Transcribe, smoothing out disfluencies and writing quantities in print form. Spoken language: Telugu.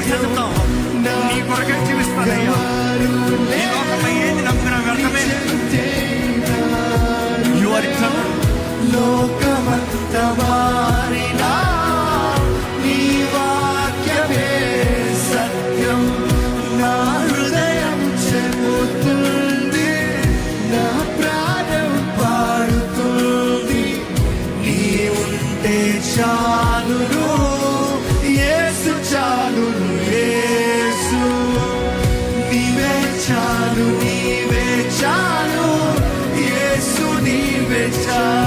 ఒకసారి చెప్తాం, నీ కొరకే జీవిస్తానయ్యా. ఈ లోకంలో ఏది నమ్ముకున్నా వ్యర్థమే. You are eternal. లోకమంతా మారినా నీ వాక్యమే సత్యం. నా హృదయం చెబుతుంది, నా ప్రాణం పాడుతుంది. నీ ఉంటే చాలును యేసు, చాలును యేసు. నీవే చాలు, నీవే చాలు యేసు, నీవే చాలు.